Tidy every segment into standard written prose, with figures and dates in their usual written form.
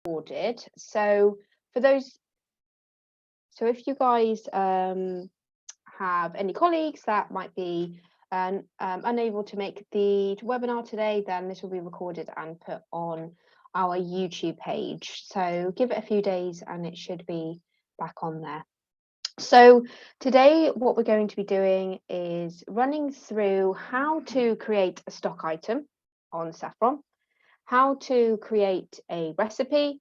recorded. So for those, so if you guys have any colleagues that might be unable to make the webinar today, then this will be recorded and put on our YouTube page. So give it a few days and it should be back on there. So today what we're going to be doing is running through how to create a stock item on Saffron, how to create a recipe,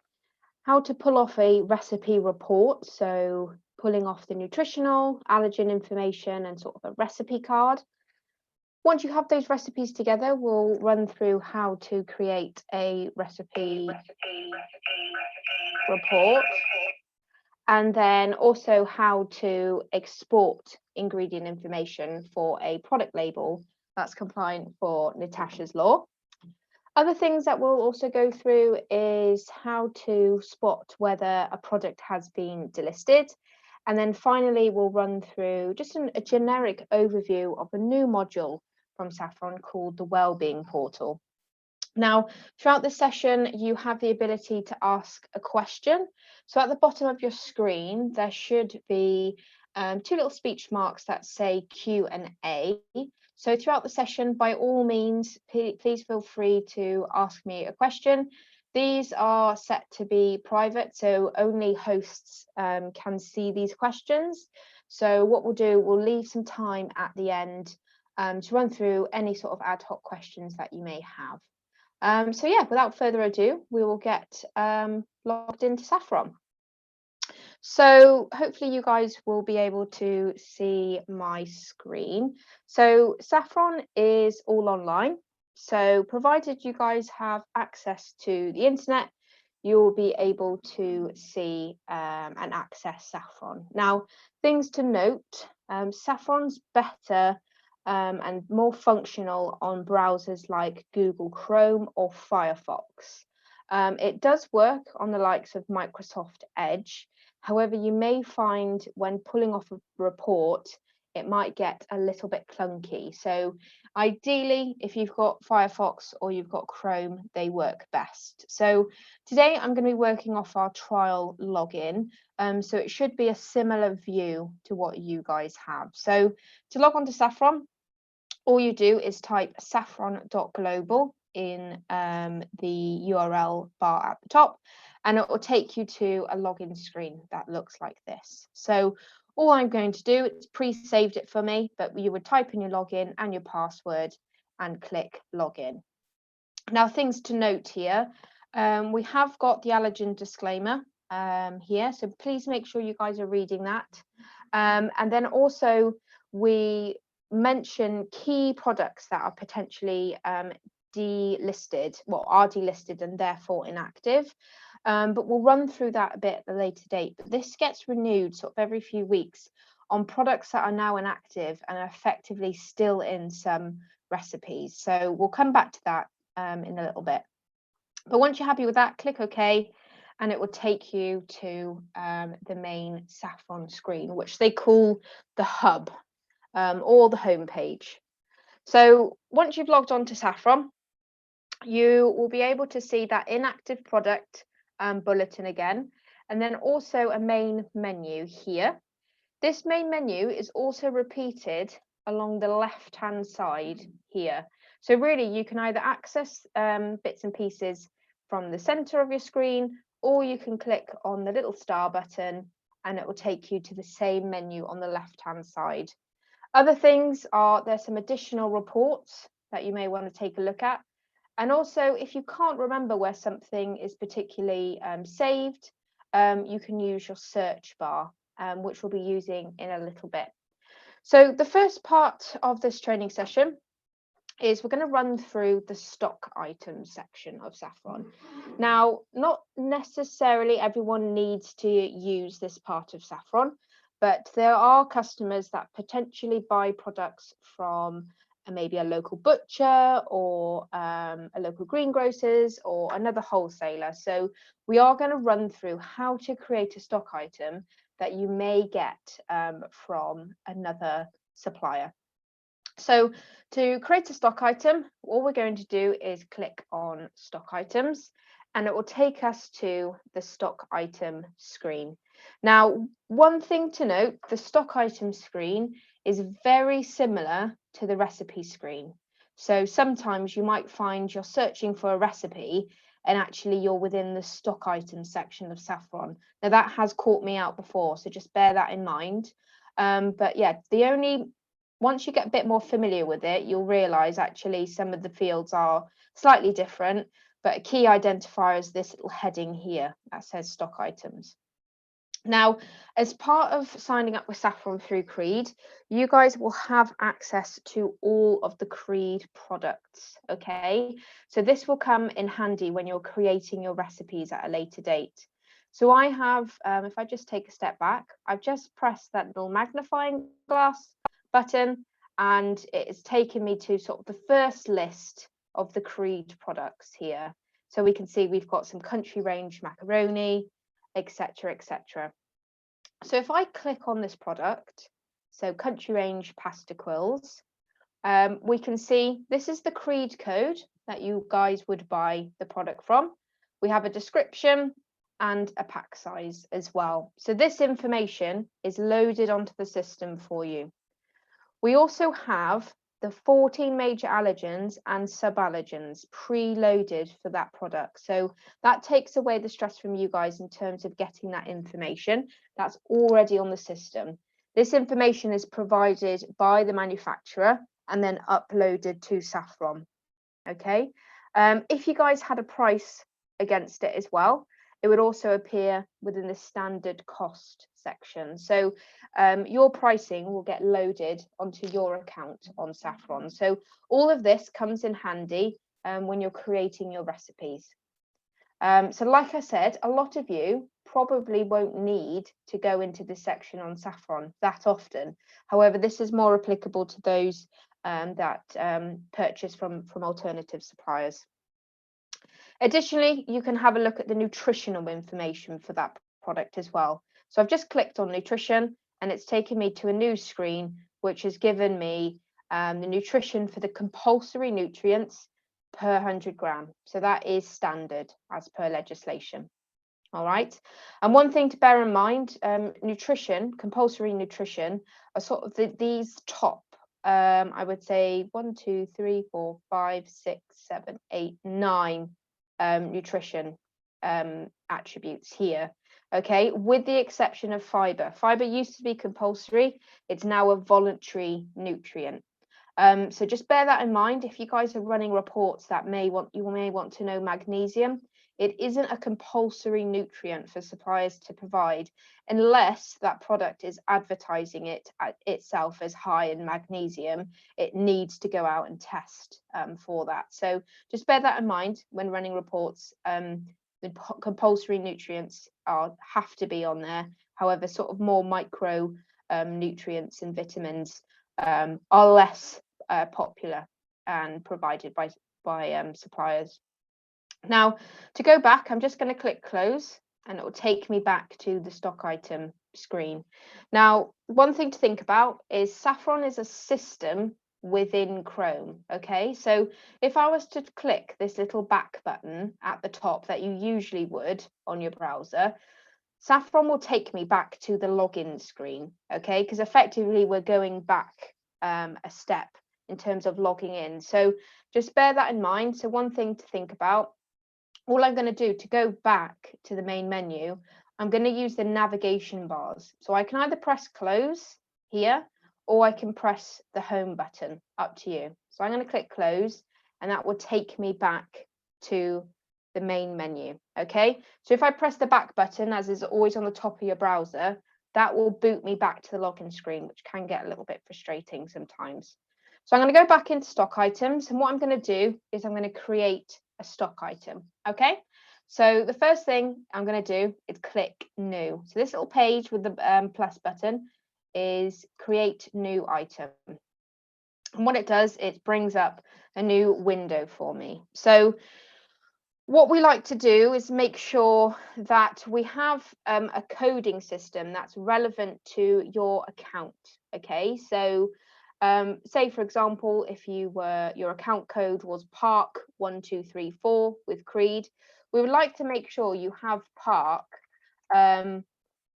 how to pull off a recipe report, so pulling off the nutritional, allergen information and sort of a recipe card. Once you have those recipes together, we'll run through how to create a recipe report, and then also how to export ingredient information for a product label that's compliant for Natasha's Law. Other things that we'll also go through is how to spot whether a product has been delisted. And then finally, we'll run through just a generic overview of a new module from Saffron called the Wellbeing Portal. Now, throughout the session, you have the ability to ask a question. So at the bottom of your screen, there should be two little speech marks that say Q&A. So throughout the session, by all means, please feel free to ask me a question. These are set to be private, so only hosts can see these questions. So what we'll do, we'll leave some time at the end to run through any sort of ad hoc questions that you may have. So yeah, without further ado, we will get logged into Saffron. So hopefully you guys will be able to see my screen. So Saffron is all online. So provided you guys have access to the internet, you will be able to see and access Saffron. Now, things to note, Saffron's better and more functional on browsers like Google Chrome or Firefox. It does work on the likes of Microsoft Edge. However, you may find when pulling off a report, it might get a little bit clunky. So ideally, if you've got Firefox or you've got Chrome, they work best. So today I'm going to be working off our trial login. So it should be a similar view to what you guys have. So to log on to Saffron, all you do is type saffron.global in the URL bar at the top, and it will take you to a login screen that looks like this. So all I'm going to do, it's pre-saved it for me, but you would type in your login and your password and click login. Now, things to note here, we have got the allergen disclaimer here, so please make sure you guys are reading that. And then also we mention key products that are potentially delisted, are delisted and therefore inactive. But we'll run through that a bit at a later date. But this gets renewed sort of every few weeks on products that are now inactive and are effectively still in some recipes. So we'll come back to that in a little bit. But once you're happy with that, click OK, and it will take you to the main Saffron screen, which they call the hub or the home page. So once you've logged on to Saffron, you will be able to see that inactive product bulletin again, and then also a main menu here. This main menu is also repeated along the left-hand side here. So really, you can either access bits and pieces from the center of your screen, or you can click on the little star button and it will take you to the same menu on the left-hand side. Other things are, there's some additional reports that you may want to take a look at. And also, if you can't remember where something is particularly saved, you can use your search bar, which we'll be using in a little bit. So the first part of this training session is we're going to run through the stock items section of Saffron. Now, not necessarily everyone needs to use this part of Saffron, but there are customers that potentially buy products from maybe a local butcher or a local greengrocers or another wholesaler. So we are going to run through how to create a stock item that you may get from another supplier. So to create a stock item, all we're going to do is click on stock items, and it will take us to the stock item screen. Now, one thing to note, the stock item screen is very similar to the recipe screen. So sometimes you might find you're searching for a recipe and actually you're within the stock items section of Saffron. Now that has caught me out before, so just bear that in mind. But yeah, once you get a bit more familiar with it, you'll realize actually some of the fields are slightly different, but a key identifier is this little heading here that says stock items. Now, as part of signing up with Saffron through Creed, you guys will have access to all of the Creed products, okay? So this will come in handy when you're creating your recipes at a later date. So I have, if I just take a step back, I've just pressed that little magnifying glass button and it has taken me to sort of the first list of the Creed products here. So we can see we've got some country range macaroni, etc., etc. So if I click on this product, so country range pasta quills, we can see this is the Creed code that you guys would buy the product from. We have a description and a pack size as well. So this information is loaded onto the system for you. We also have the 14 major allergens and sub-allergens preloaded for that product. So that takes away the stress from you guys in terms of getting that information. That's already on the system. This information is provided by the manufacturer and then uploaded to Saffron. Okay. If you guys had a price against it as well, it would also appear within the standard cost section. So your pricing will get loaded onto your account on Saffron. So all of this comes in handy when you're creating your recipes. So like I said, a lot of you probably won't need to go into this section on Saffron that often. However, this is more applicable to those that purchase from alternative suppliers. Additionally, you can have a look at the nutritional information for that product as well. So I've just clicked on nutrition and it's taken me to a new screen, which has given me the nutrition for the compulsory nutrients per 100 gram. So that is standard as per legislation. All right. And one thing to bear in mind, nutrition, compulsory nutrition, are sort of these top, I would say 1, 2, 3, 4, 5, 6, 7, 8, 9 nutrition attributes here. Okay, with the exception of fiber. Fiber used to be compulsory. It's now a voluntary nutrient. So just bear that in mind. If you guys are running reports that you may want to know magnesium, it isn't a compulsory nutrient for suppliers to provide unless that product is advertising it itself as high in magnesium. It needs to go out and test for that. So just bear that in mind when running reports. The compulsory nutrients have to be on there. However, sort of more micro nutrients and vitamins are less popular and provided by suppliers. Now, to go back, I'm just going to click close and it will take me back to the stock item screen. Now, one thing to think about is Saffron is a system within Chrome. Okay, so if I was to click this little back button at the top that you usually would on your browser, Saffron will take me back to the login screen. Okay, because effectively we're going back a step in terms of logging in. So just bear that in mind. So one thing to think about, all I'm going to do to go back to the main menu, I'm going to use the navigation bars. So I can either press close here or I can press the home button, up to you. So I'm going to click close and that will take me back to the main menu. Okay, so if I press the back button, as is always on the top of your browser, that will boot me back to the login screen, which can get a little bit frustrating sometimes. So I'm going to go back into stock items, and what I'm going to do is I'm going to create a stock item. Okay, so the first thing I'm going to do is click new. So this little page with the plus button is create new item. And what it does, it brings up a new window for me. So what we like to do is make sure that we have a coding system that's relevant to your account. Okay, so say for example, if your account code was Park 1234 with Creed, we would like to make sure you have park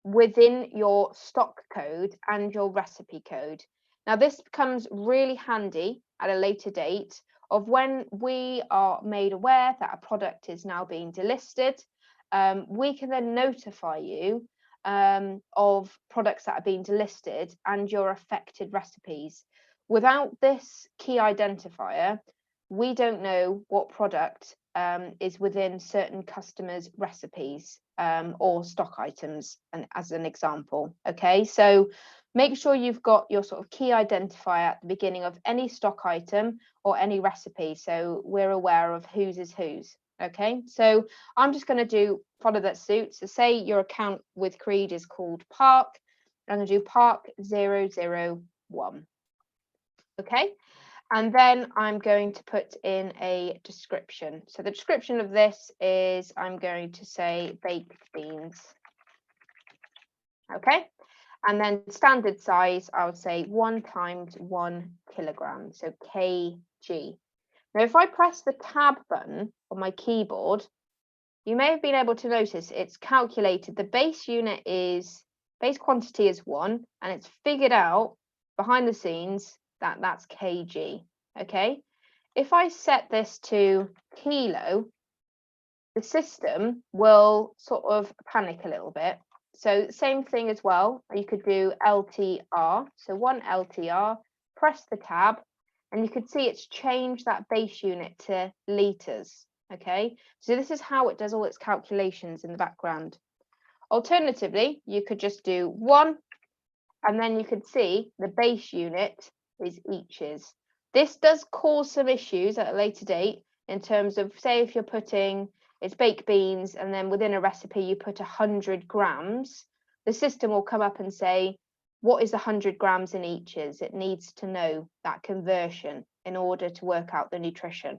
within your stock code and your recipe code. Now, this becomes really handy at a later date of when we are made aware that a product is now being delisted. We can then notify you of products that are being delisted and your affected recipes. Without this key identifier, we don't know what product is within certain customers' recipes or stock items, and as an example. Okay, so make sure you've got your sort of key identifier at the beginning of any stock item or any recipe, so we're aware of whose is whose. Okay, so I'm just going to follow that suit. So say your account with Creed is called Park. I'm going to do Park 001. Okay, and then I'm going to put in a description. So the description of this is I'm going to say baked beans. Okay, and then standard size, I would say 1 × 1 kilogram, so kg. Now, if I press the tab button on my keyboard, you may have been able to notice it's calculated. The base quantity is 1, and it's figured out behind the scenes that that's kg. Okay, if I set this to kilo, the system will sort of panic a little bit. So same thing as well, you could do LTR, so 1 LTR, press the tab, and you could see it's changed that base unit to liters. Okay, so this is how it does all its calculations in the background. Alternatively, you could just do 1, and then you could see the base unit is eaches. This does cause some issues at a later date in terms of, say, if you're putting it's baked beans and then within a recipe you put 100 grams, the system will come up and say, what is 100 grams in eaches? It needs to know that conversion in order to work out the nutrition.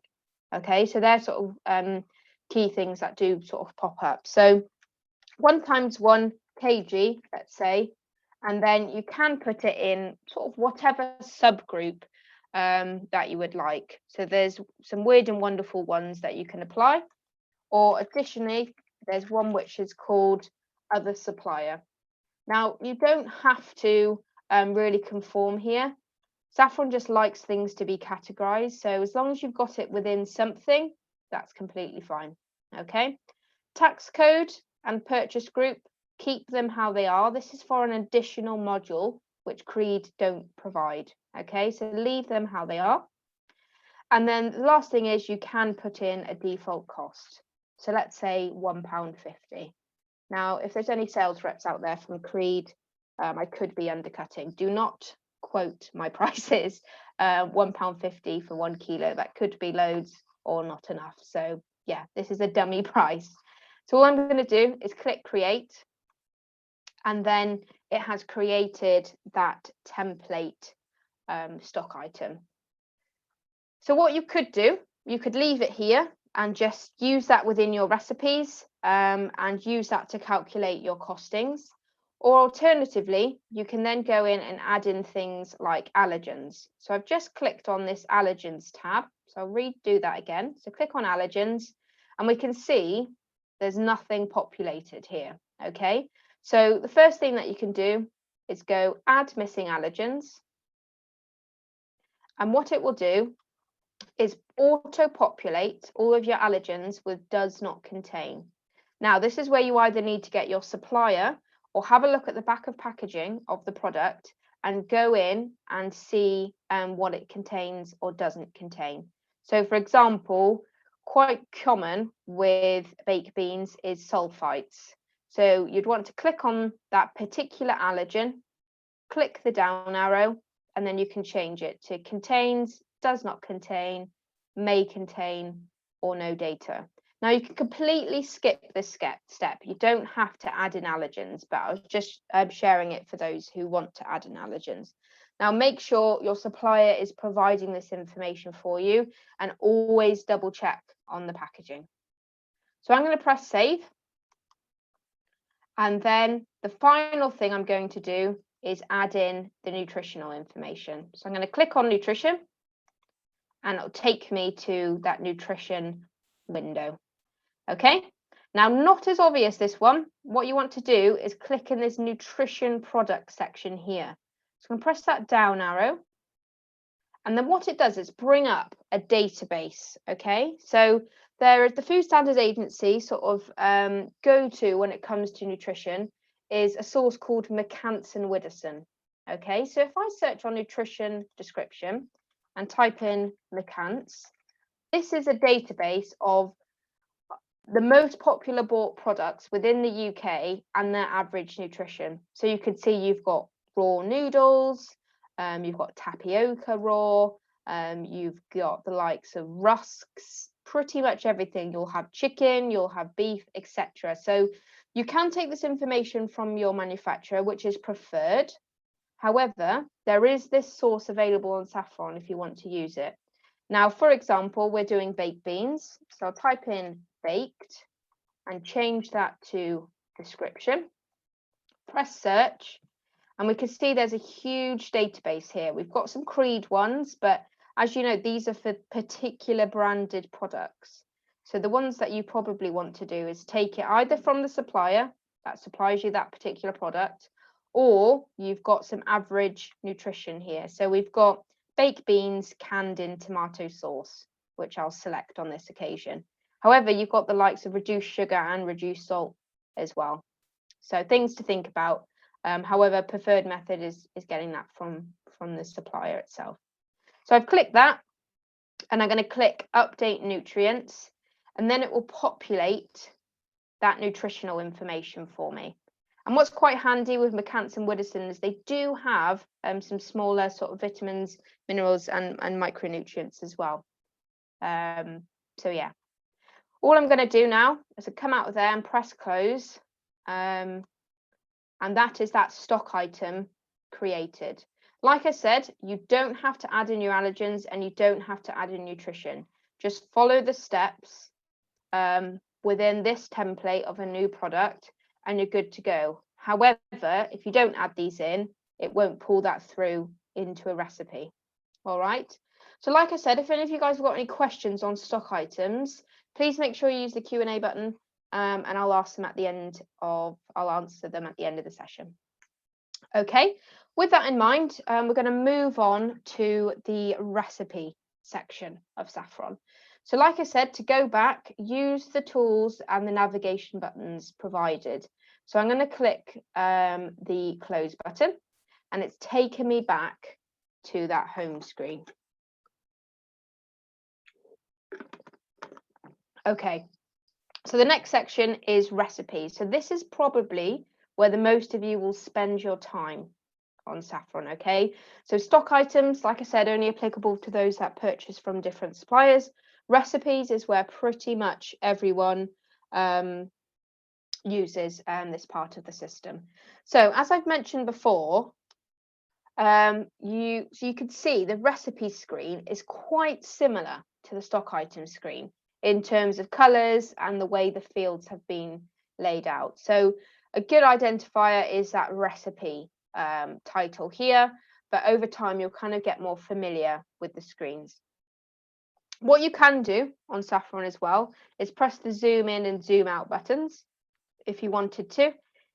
Okay, so they're sort of key things that do sort of pop up. So 1 × 1 kg, let's say, and then you can put it in sort of whatever subgroup that you would like. So there's some weird and wonderful ones that you can apply, or additionally, there's one which is called other supplier. Now, you don't have to really conform here. Saffron just likes things to be categorized. So as long as you've got it within something, that's completely fine. Okay. Tax code and purchase group, keep them how they are. This is for an additional module which Creed don't provide. Okay, so leave them how they are. And then the last thing is you can put in a default cost. So let's say £1.50. Now, if there's any sales reps out there from Creed, I could be undercutting. Do not quote my prices. £1.50 for 1 kilo. That could be loads or not enough. So yeah, this is a dummy price. So all I'm going to do is click create, and then it has created that template stock item. So what you could do, you could leave it here and just use that within your recipes and use that to calculate your costings. Or alternatively, you can then go in and add in things like allergens. So I've just clicked on this allergens tab. So I'll redo that again. So click on allergens, and we can see there's nothing populated here. Okay, so the first thing that you can do is go add missing allergens. And what it will do is auto-populate all of your allergens with does not contain. Now, this is where you either need to get your supplier or have a look at the back of packaging of the product and go in and see what it contains or doesn't contain. So, for example, quite common with baked beans is sulfites. So you'd want to click on that particular allergen, click the down arrow, and then you can change it to contains, does not contain, may contain, or no data. Now, you can completely skip this step. You don't have to add in allergens, but I was just sharing it for those who want to add in allergens. Now, make sure your supplier is providing this information for you and always double check on the packaging. So I'm going to press save. And then the final thing I'm going to do is add in the nutritional information. So I'm going to click on nutrition, and it'll take me to that nutrition window. Okay, now not as obvious this one. What you want to do is click in this nutrition product section here. So I'm going to press that down arrow. And then what it does is bring up a database. Okay, so the Food Standards Agency sort of go-to when it comes to nutrition is a source called McCann-Widderson. Okay, so if I search on nutrition description and type in McCann's, this is a database of the most popular bought products within the UK and their average nutrition. So you can see you've got raw noodles, you've got tapioca raw, you've got the likes of rusks, pretty much everything. You'll have chicken, you'll have beef, etc. So you can take this information from your manufacturer, which is preferred. However, there is this source available on Saffron if you want to use it. Now, for example, we're doing baked beans. So I'll type in baked and change that to description. Press search, and we can see there's a huge database here. We've got some Creed ones, but as you know, these are for particular branded products. So the ones that you probably want to do is take it either from the supplier that supplies you that particular product, or you've got some average nutrition here. So we've got baked beans canned in tomato sauce, which I'll select on this occasion. However, you've got the likes of reduced sugar and reduced salt as well. So things to think about. However, preferred method is getting that from the supplier itself. So I've clicked that, and I'm going to click update nutrients, and then it will populate that nutritional information for me. And what's quite handy with McCann-Widderson is they do have some smaller sort of vitamins, minerals, and micronutrients as well. So yeah, all I'm going to do now is I come out of there and press close, and that is that stock item created. Like I said, you don't have to add in your allergens and you don't have to add in nutrition. Just follow the steps within this template of a new product and you're good to go. However, if you don't add these in, it won't pull that through into a recipe. All right. So like I said, if any of you guys have got any questions on stock items, please make sure you use the Q&A button, and I'll answer them at the end of the session. Okay, with that in mind, we're going to move on to the recipe section of Saffron. So like I said, to go back, use the tools and the navigation buttons provided. So I'm going to click the close button, and it's taken me back to that home screen. Okay, so the next section is recipes. So this is probably where the most of you will spend your time on Saffron. Okay, so stock items, like I said, only applicable to those that purchase from different suppliers. Recipes is where pretty much everyone uses this part of the system. So as I've mentioned before, you can see the recipe screen is quite similar to the stock item screen in terms of colors and the way the fields have been laid out. So a good identifier is that recipe title here, but over time you'll kind of get more familiar with the screens. What you can do on Saffron as well is press the zoom in and zoom out buttons if you wanted to,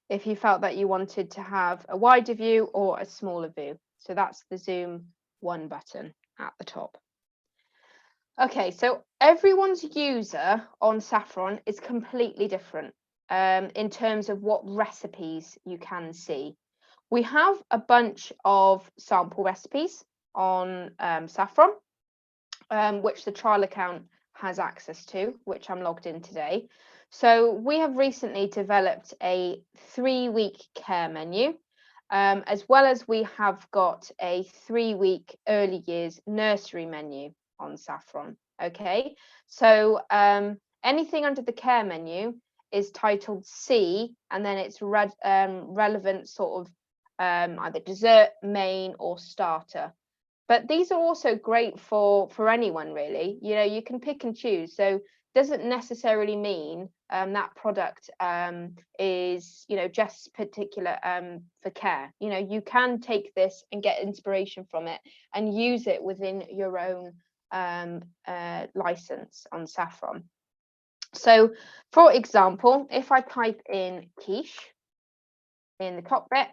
if you felt that you wanted to have a wider view or a smaller view. So that's the zoom 1 button at the top. Okay, so everyone's user on Saffron is completely different in terms of what recipes you can see. We have a bunch of sample recipes on Saffron, which the trial account has access to, which I'm logged in today. So we have recently developed a 3-week care menu, as well as we have got a 3-week early years nursery menu on Saffron. Okay, so anything under the care menu is titled C, and then it's relevant sort of either dessert, main, or starter. But these are also great for anyone, really. You know, you can pick and choose. So doesn't necessarily mean that product is, you know, just particular for care. You know, you can take this and get inspiration from it and use it within your own license on Saffron. So, for example, if I type in quiche in the top bit,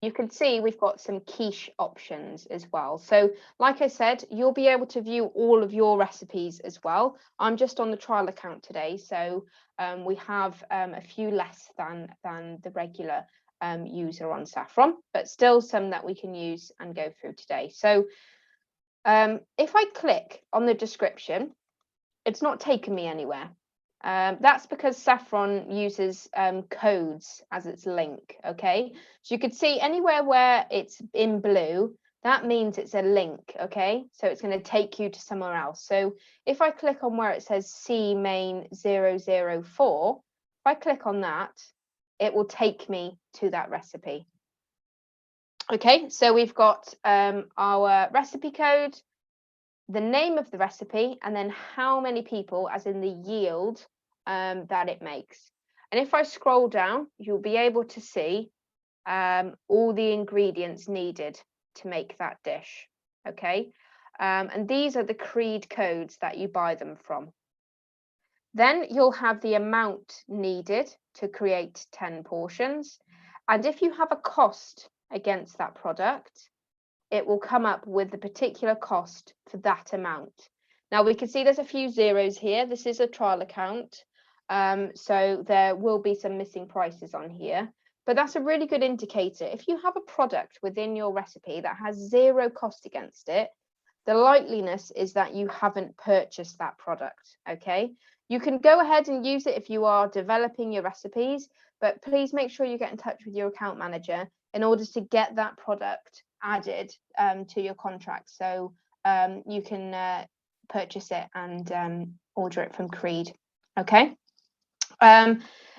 you can see we've got some quiche options as well. So, like I said, you'll be able to view all of your recipes as well. I'm just on the trial account today, so we have a few less than the regular user on Saffron, but still some that we can use and go through today. So, if I click on the description, it's not taking me anywhere. That's because Saffron uses codes as its link, okay? So you could see anywhere where it's in blue, that means it's a link, okay? So it's going to take you to somewhere else. So if I click on where it says C main 004, if I click on that, it will take me to that recipe. Okay, so we've got our recipe code, the name of the recipe, and then how many people, as in the yield that it makes. And if I scroll down, you'll be able to see all the ingredients needed to make that dish. Okay, and these are the Creed codes that you buy them from. Then you'll have the amount needed to create 10 portions. And if you have a cost against that product, it will come up with the particular cost for that amount. Now we can see there's a few zeros here. This is a trial account, so there will be some missing prices on here, but that's a really good indicator. If you have a product within your recipe that has zero cost against it, the likeliness is that you haven't purchased that product, okay? You can go ahead and use it if you are developing your recipes, but please make sure you get in touch with your account manager in order to get that product added to your contract, so you can purchase it and order it from Creed. Okay.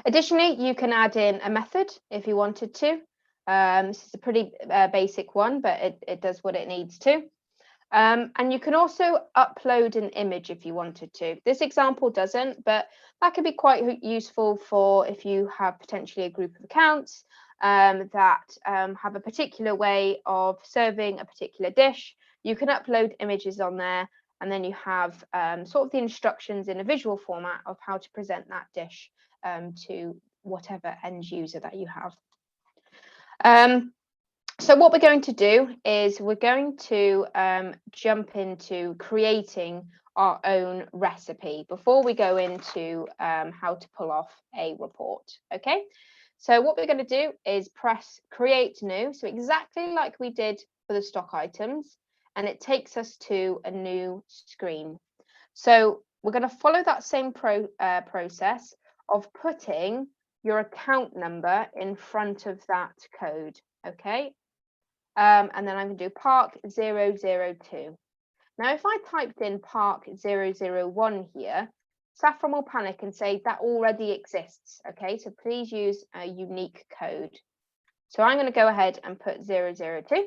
Additionally, you can add in a method if you wanted to. This is a pretty basic one, but it does what it needs to. And you can also upload an image if you wanted to. This example doesn't, but that could be quite useful for if you have potentially a group of accounts that have a particular way of serving a particular dish. You can upload images on there, and then you have sort of the instructions in a visual format of how to present that dish to whatever end user that you have. So what we're going to do is we're going to jump into creating our own recipe before we go into how to pull off a report. Okay, so what we're going to do is press create new, so exactly like we did for the stock items, and it takes us to a new screen. So we're going to follow that same process of putting your account number in front of that code. Okay, and then I'm going to do Park 002. Now, if I typed in Park 001 here, Saffron will panic and say that already exists. Okay, so please use a unique code. So I'm going to go ahead and put 002.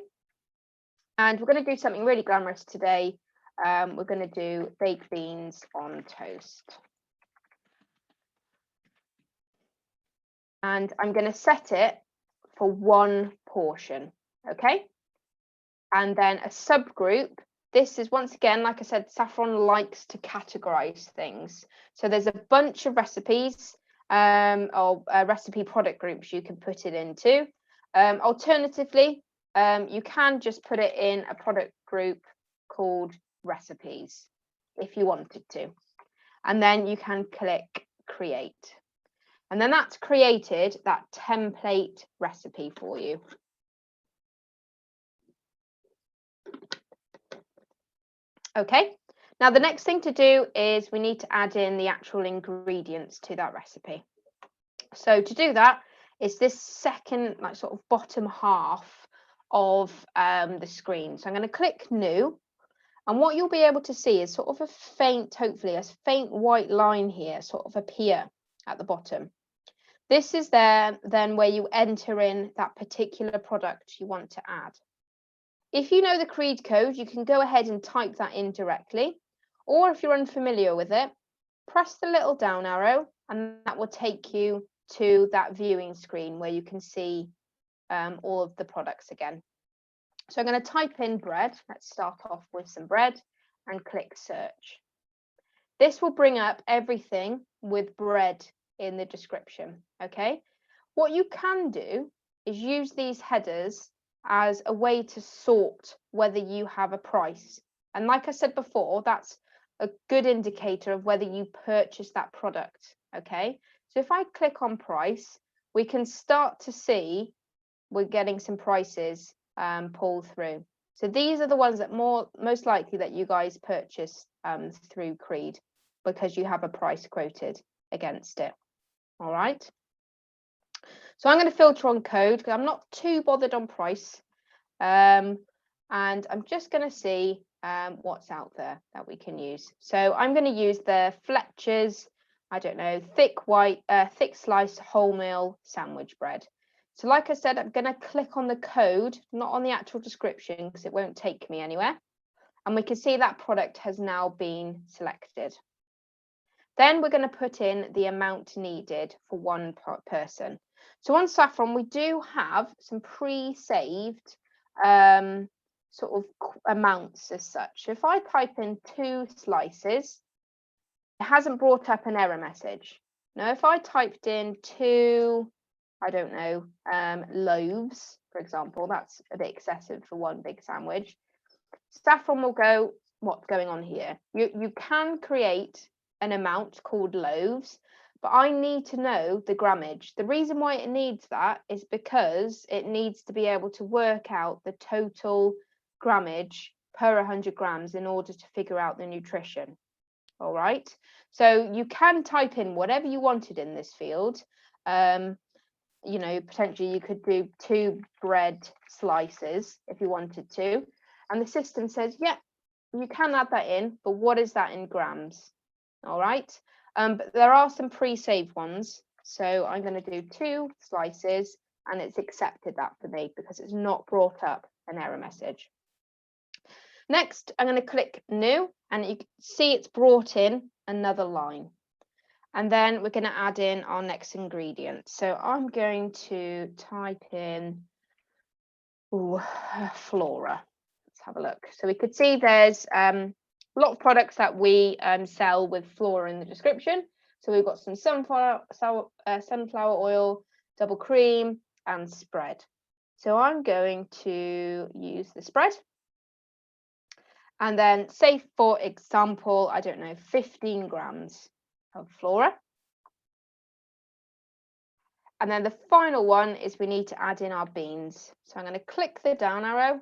And we're going to do something really glamorous today. We're going to do baked beans on toast. And I'm going to set it for one portion. Okay, and then a subgroup. This is, once again, like I said, Saffron likes to categorize things. So there's a bunch of recipes or recipe product groups you can put it into. Alternatively, you can just put it in a product group called recipes if you wanted to. And then you can click create. And then that's created that template recipe for you. Okay, now the next thing to do is we need to add in the actual ingredients to that recipe. So to do that, it's this second, like sort of bottom half of the screen. So I'm going to click new, and what you'll be able to see is sort of a faint, hopefully a faint white line here sort of appear at the bottom. This is then where you enter in that particular product you want to add. If you know the Creed code, you can go ahead and type that in directly, or if you're unfamiliar with it, press the little down arrow and that will take you to that viewing screen where you can see all of the products again. So I'm going to type in bread. Let's start off with some bread and click search. This will bring up everything with bread in the description, okay? What you can do is use these headers as a way to sort whether you have a price. And like I said before, that's a good indicator of whether you purchase that product, okay? So if I click on price, we can start to see we're getting some prices pull through. So these are the ones that most likely that you guys purchase through Creed, because you have a price quoted against it. All right. So I'm going to filter on code because I'm not too bothered on price. And I'm just going to see what's out there that we can use. So I'm going to use the Fletcher's, I don't know, thick slice wholemeal sandwich bread. So like I said, I'm going to click on the code, not on the actual description, because it won't take me anywhere. And we can see that product has now been selected. Then we're going to put in the amount needed for one person. So on Saffron, we do have some pre-saved sort of amounts as such. So if I type in 2 slices, it hasn't brought up an error message. Now, if I typed in 2, I don't know, loaves, for example, that's a bit excessive for one big sandwich. Saffron will go, what's going on here? You can create an amount called loaves, but I need to know the grammage. The reason why it needs that is because it needs to be able to work out the total grammage per 100 grams in order to figure out the nutrition. All right, so you can type in whatever you wanted in this field. You know, potentially you could do 2 bread slices if you wanted to, and the system says, yeah, you can add that in, but what is that in grams? All right, but there are some pre-saved ones, so I'm going to do 2 slices, and it's accepted that for me because it's not brought up an error message. Next, I'm going to click new, and you can see it's brought in another line. And then we're going to add in our next ingredient. So I'm going to type in Flora. Let's have a look. So we could see there's a lot of products that we sell with Flora in the description. So we've got some sunflower oil, double cream, and spread. So I'm going to use the spread. And then say, for example, I don't know, 15 grams of Flora. And then the final one is we need to add in our beans. So I'm going to click the down arrow,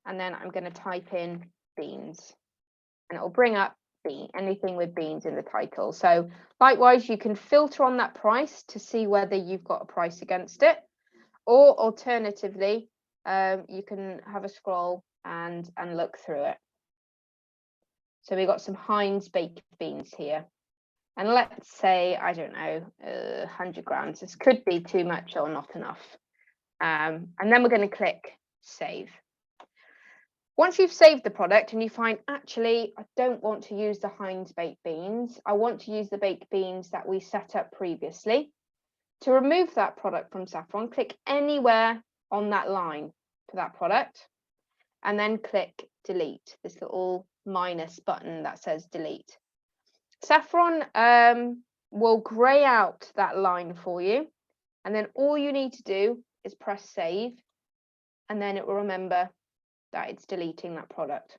and then I'm going to type in beans, and it will bring up anything with beans in the title. So likewise, you can filter on that price to see whether you've got a price against it, or alternatively, you can have a scroll and look through it. So we've got some Heinz baked beans here. And let's say, I don't know, 100 grams. This could be too much or not enough. And then we're going to click save. Once you've saved the product and you find, actually, I don't want to use the Heinz baked beans, I want to use the baked beans that we set up previously. To remove that product from Saffron, click anywhere on that line for that product, and then click delete, this little minus button that says delete. Saffron will grey out that line for you, and then all you need to do is press save, and then it will remember that it's deleting that product.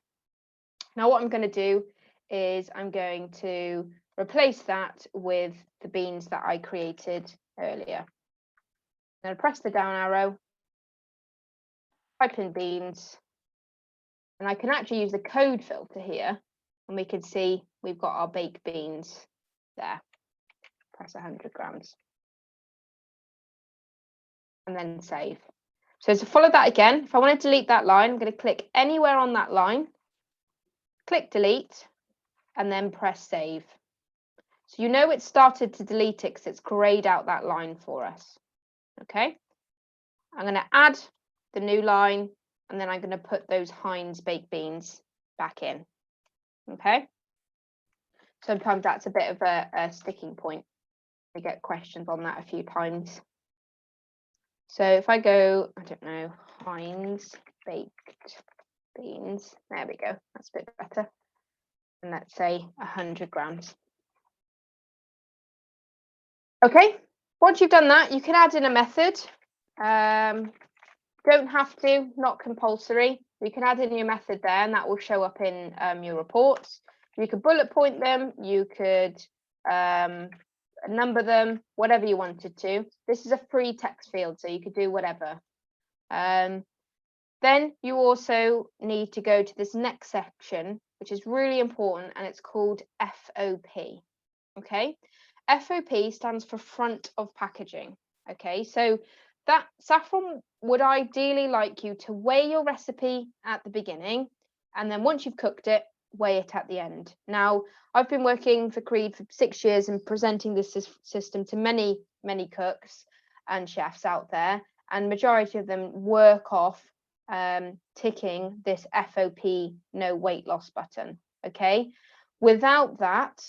Now what I'm going to do is I'm going to replace that with the beans that I created earlier. I'm going to press the down arrow, type in beans, and I can actually use the code filter here, and we can see we've got our baked beans there. Press 100 grams. And then save. So to follow that again, if I want to delete that line, I'm going to click anywhere on that line, click delete, and then press save. So you know it started to delete it because it's grayed out that line for us. Okay. I'm going to add the new line, and then I'm going to put those Heinz baked beans back in. Okay. Sometimes that's a bit of a sticking point. We get questions on that a few times. So if I go, I don't know, Heinz baked beans, there we go, that's a bit better. and let's say 100 grams. Okay, once you've done that, you can add in a method. Don't have to, not compulsory. You can add in your method there, and that will show up in your reports. You could bullet point them, you could number them, whatever you wanted to. This is a free text field, so you could do whatever. Then you also need to go to this next section, which is really important, and it's called FOP. Okay, FOP stands for front of packaging. Okay, so that Saffron would ideally like you to weigh your recipe at the beginning, and then once you've cooked it, weigh it at the end. Now, I've been working for Creed for 6 years and presenting this system to many cooks and chefs out there, and majority of them work off ticking this FOP, no weight loss button. Okay, without that,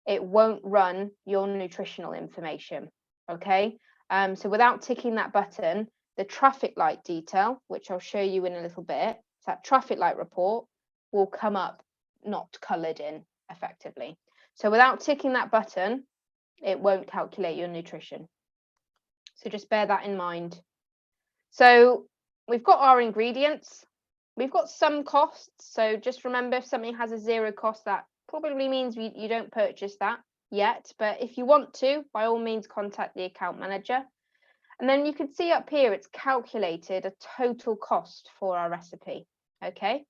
it won't run your nutritional information. Okay, so without ticking that button, the traffic light detail, which I'll show you in a little bit, so that traffic light report will come up not coloured in effectively. So without ticking that button, it won't calculate your nutrition. So just bear that in mind. So we've got our ingredients. We've got some costs. So just remember, if something has a zero cost, that probably means you don't purchase that yet. But if you want to, by all means, contact the account manager. And then you can see up here, it's calculated a total cost for our recipe. Okay.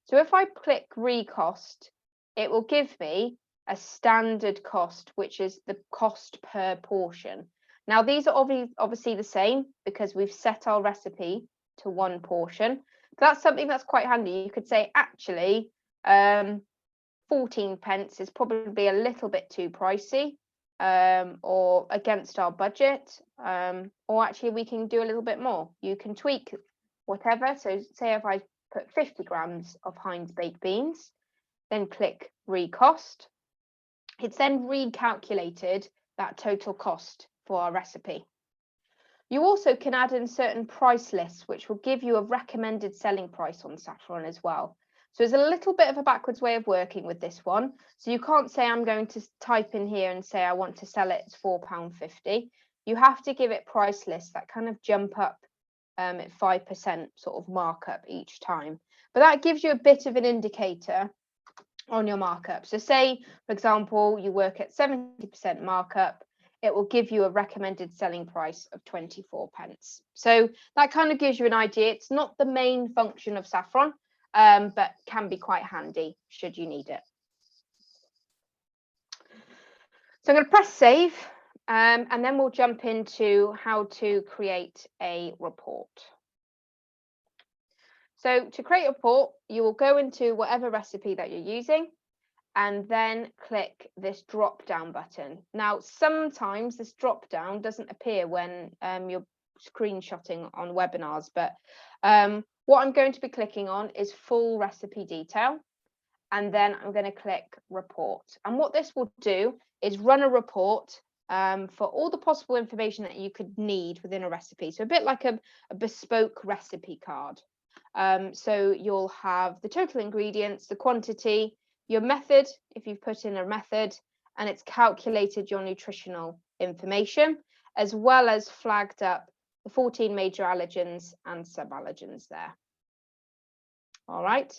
So if I click recost, it will give me a standard cost, which is the cost per portion. Now, these are obviously the same because we've set our recipe to one portion. That's something that's quite handy. You could say, actually, 14 pence is probably a little bit too pricey, or against our budget, or actually we can do a little bit more. You can tweak whatever. So say if I put 50 grams of Heinz baked beans, then click recost, it's then recalculated that total cost for our recipe. You also can add in certain price lists, which will give you a recommended selling price on Saffron as well. So it's a little bit of a backwards way of working with this one. So you can't say I'm going to type in here and say I want to sell it at £4.50. You have to give it price lists that kind of jump up at 5% sort of markup each time. But that gives you a bit of an indicator on your markup. So say, for example, you work at 70% markup, it will give you a recommended selling price of 24 pence. So that kind of gives you an idea. It's not the main function of Saffron, but can be quite handy should you need it. So I'm going to press save, and then we'll jump into how to create a report. So to create a report, you will go into whatever recipe that you're using and then click this drop down button. Now, sometimes this drop down doesn't appear when you're screenshotting on webinars, but what I'm going to be clicking on is full recipe detail, and then I'm going to click report. And what this will do is run a report for all the possible information that you could need within a recipe. So a bit like a bespoke recipe card. So you'll have the total ingredients, the quantity, your method, if you've put in a method, and it's calculated your nutritional information, as well as flagged up the 14 major allergens and sub-allergens there. All right.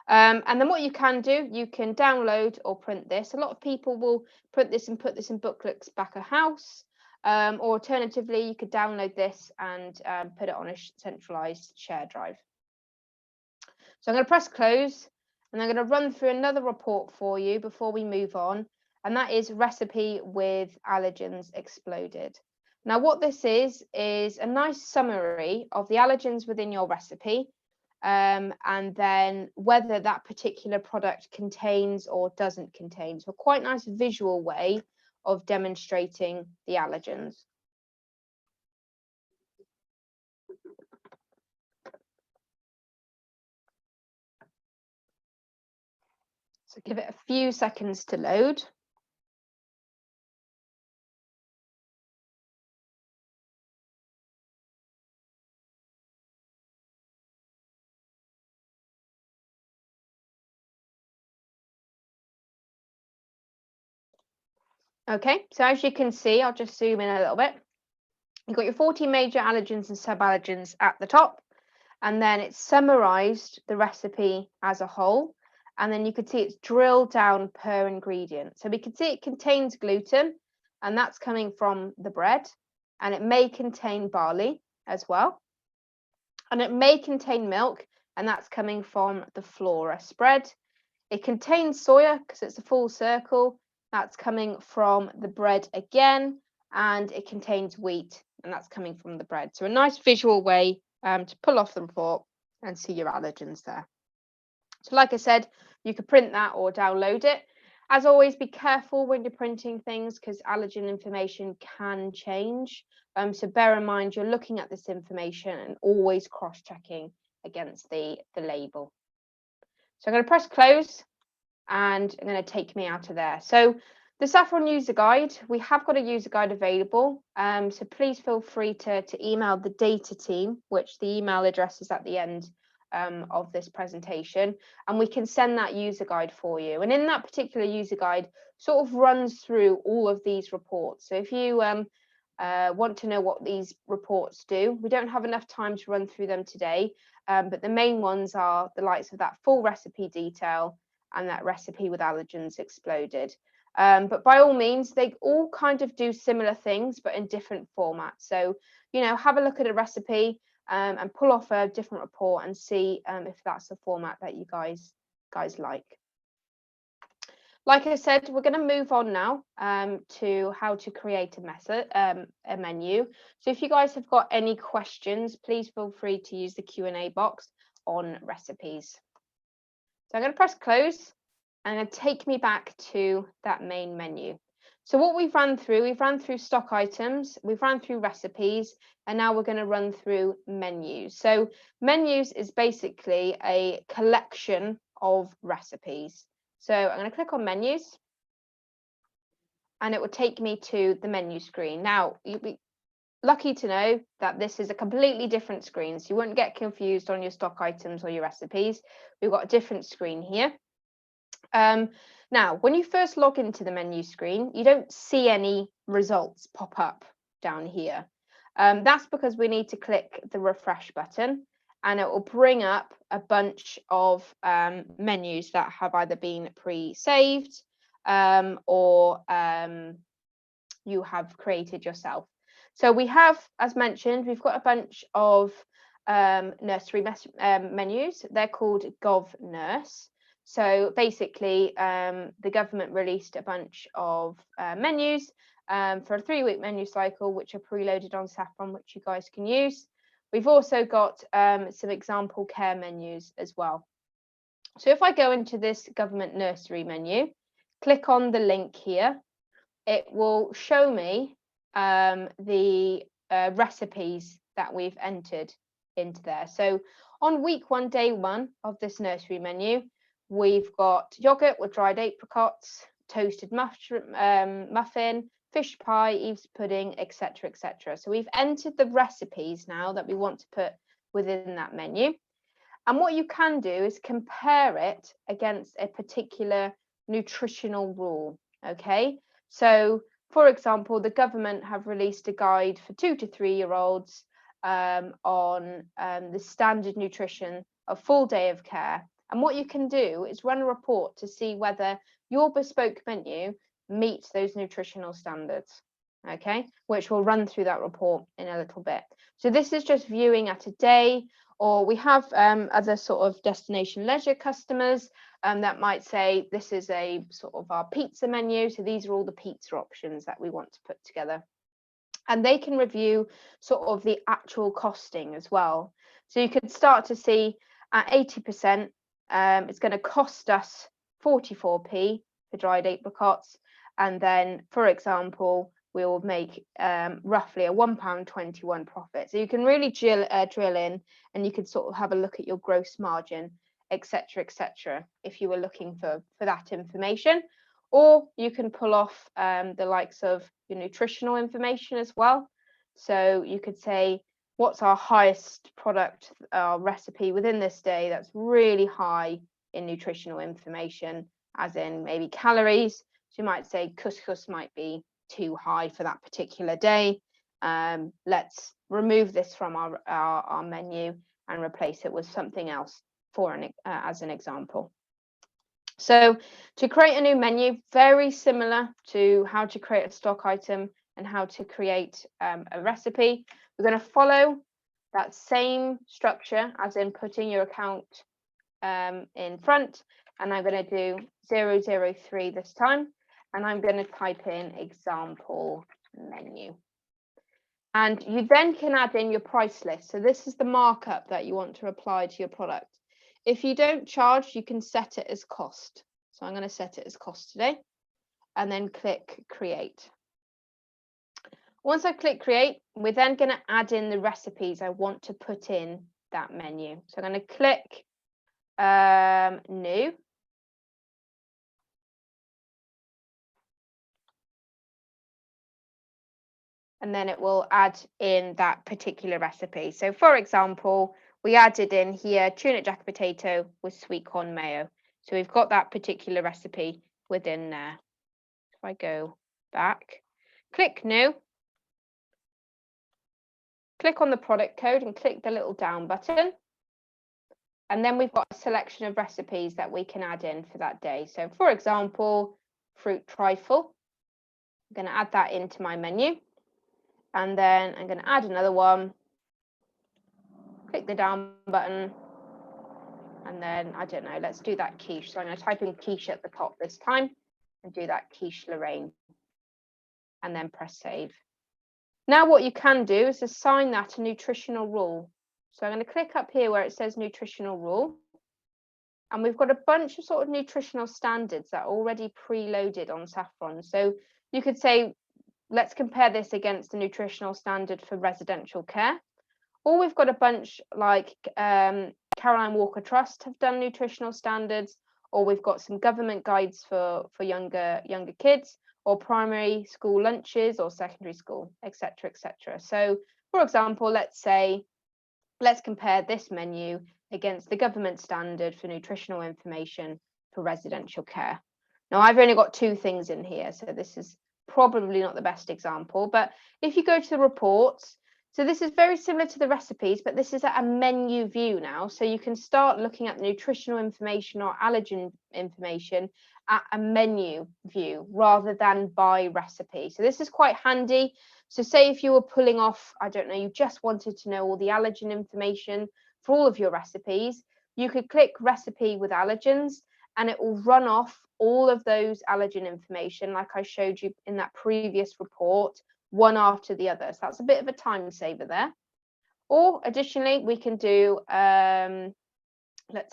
And then what you can do, you can download or print this. A lot of people will print this and put this in booklets back of house. Or alternatively, you could download this and put it on a centralized share drive. So I'm going to press close, and I'm going to run through another report for you before we move on, and that is recipe with allergens exploded. Now, what this is a nice summary of the allergens within your recipe, and then whether that particular product contains or doesn't contain. So a quite nice visual way of demonstrating the allergens. So give it a few seconds to load. Okay, so as you can see, I'll just zoom in a little bit. You've got your 40 major allergens and suballergens at the top, and then it's summarized the recipe as a whole. And then you can see it's drilled down per ingredient. So we can see it contains gluten, and that's coming from the bread, and it may contain barley as well. And it may contain milk, and that's coming from the flora spread. It contains soya because it's a full circle. That's coming from the bread again, and it contains wheat, and that's coming from the bread. So a nice visual way to pull off the report and see your allergens there. So like I said, you could print that or download it. As always, be careful when you're printing things because allergen information can change. So bear in mind you're looking at this information and always cross-checking against the label. So I'm going to press close, and I'm going to take me out of there. So the Saffron user guide, we have got a user guide available. So please feel free to email the data team, which the email address is at the end of this presentation, and we can send that user guide for you. And in that particular user guide, sort of runs through all of these reports. So if you want to know what these reports do, we don't have enough time to run through them today, but the main ones are the likes of that full recipe detail and that recipe with allergens exploded. But by all means, they all kind of do similar things, but in different formats. So, have a look at a recipe and pull off a different report and see if that's a format that you guys like. Like I said, we're going to move on now to how to create a menu. So if you guys have got any questions, please feel free to use the Q&A box on recipes. So I'm going to press close, and it'll take me back to that main menu. So what we've ran through stock items, we've ran through recipes, and now we're going to run through menus. So menus is basically a collection of recipes. So I'm going to click on menus, and it will take me to the menu screen. Now, you'll be lucky to know that this is a completely different screen, so you won't get confused on your stock items or your recipes. We've got a different screen here. Now, when you first log into the menu screen, you don't see any results pop up down here. That's because we need to click the refresh button, and it will bring up a bunch of menus that have either been pre-saved or you have created yourself. So we have, as mentioned, we've got a bunch of nursery menus. They're called GovNurse. So basically, the government released a bunch of menus for a 3-week menu cycle, which are preloaded on Saffron, which you guys can use. We've also got some example care menus as well. So if I go into this government nursery menu, click on the link here, it will show me the recipes that we've entered into there. So on week 1, day 1 of this nursery menu, we've got yogurt with dried apricots, toasted muffin, fish pie, Eve's pudding, etc., etc. So we've entered the recipes now that we want to put within that menu. And what you can do is compare it against a particular nutritional rule. Okay, so for example, the government have released a guide for 2 to 3-year-olds on the standard nutrition of full day of care. And what you can do is run a report to see whether your bespoke menu meets those nutritional standards, okay, which we'll run through that report in a little bit. So this is just viewing at a day, or we have other sort of destination leisure customers that might say this is a sort of our pizza menu. So these are all the pizza options that we want to put together. And they can review sort of the actual costing as well. So you could start to see at 80%, it's going to cost us 44p for dried apricots. And then, for example, we will make roughly a £1.21 profit. So you can really drill in, and you can sort of have a look at your gross margin, etc., etc., if you were looking for that information. Or you can pull off the likes of your nutritional information as well. So you could say, what's our highest product recipe within this day that's really high in nutritional information, as in maybe calories. So you might say couscous might be too high for that particular day. Let's remove this from our menu and replace it with something else as an example. So to create a new menu, very similar to how to create a stock item and how to create a recipe. We're going to follow that same structure as in putting your account in front, and I'm going to do 003 this time, and I'm going to type in example menu. And you then can add in your price list. So this is the markup that you want to apply to your product. If you don't charge, you can set it as cost. So I'm going to set it as cost today, and then click create. Once I click create, we're then going to add in the recipes I want to put in that menu. So I'm going to click new. And then it will add in that particular recipe. So for example, we added in here tuna jacket potato with sweet corn mayo. So we've got that particular recipe within there. If I go back, click new, click on the product code and click the little down button. And then we've got a selection of recipes that we can add in for that day. So for example, fruit trifle. I'm going to add that into my menu. And then I'm going to add another one. Click the down button. And then, I don't know, let's do that quiche. So I'm going to type in quiche at the top this time and do that quiche Lorraine. And then press save. Now what you can do is assign that a nutritional rule. So I'm going to click up here where it says nutritional rule. And we've got a bunch of sort of nutritional standards that are already preloaded on Saffron. So you could say, let's compare this against the nutritional standard for residential care. Or we've got a bunch like Caroline Walker Trust have done nutritional standards, or we've got some government guides for younger kids, or primary school lunches, or secondary school, etc., etc. So, for example, let's compare this menu against the government standard for nutritional information for residential care. Now, I've only got 2 things in here, so this is probably not the best example, but if you go to the reports, so this is very similar to the recipes, but this is at a menu view now, so you can start looking at the nutritional information or allergen information at a menu view rather than by recipe. So this is quite handy. So say if you were pulling off, I don't know, you just wanted to know all the allergen information for all of your recipes, you could click recipe with allergens and it will run off all of those allergen information like I showed you in that previous report, one after the other. So that's a bit of a time saver there. Or additionally, we can do, let's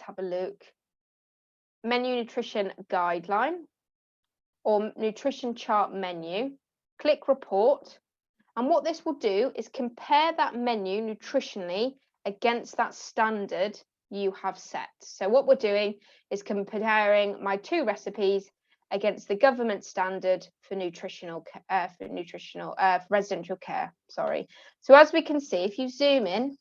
have a look, menu nutrition guideline or nutrition chart menu, click report. And what this will do is compare that menu nutritionally against that standard you have set. So what we're doing is comparing my 2 recipes against the government standard for residential care. Sorry. So as we can see, if you zoom in,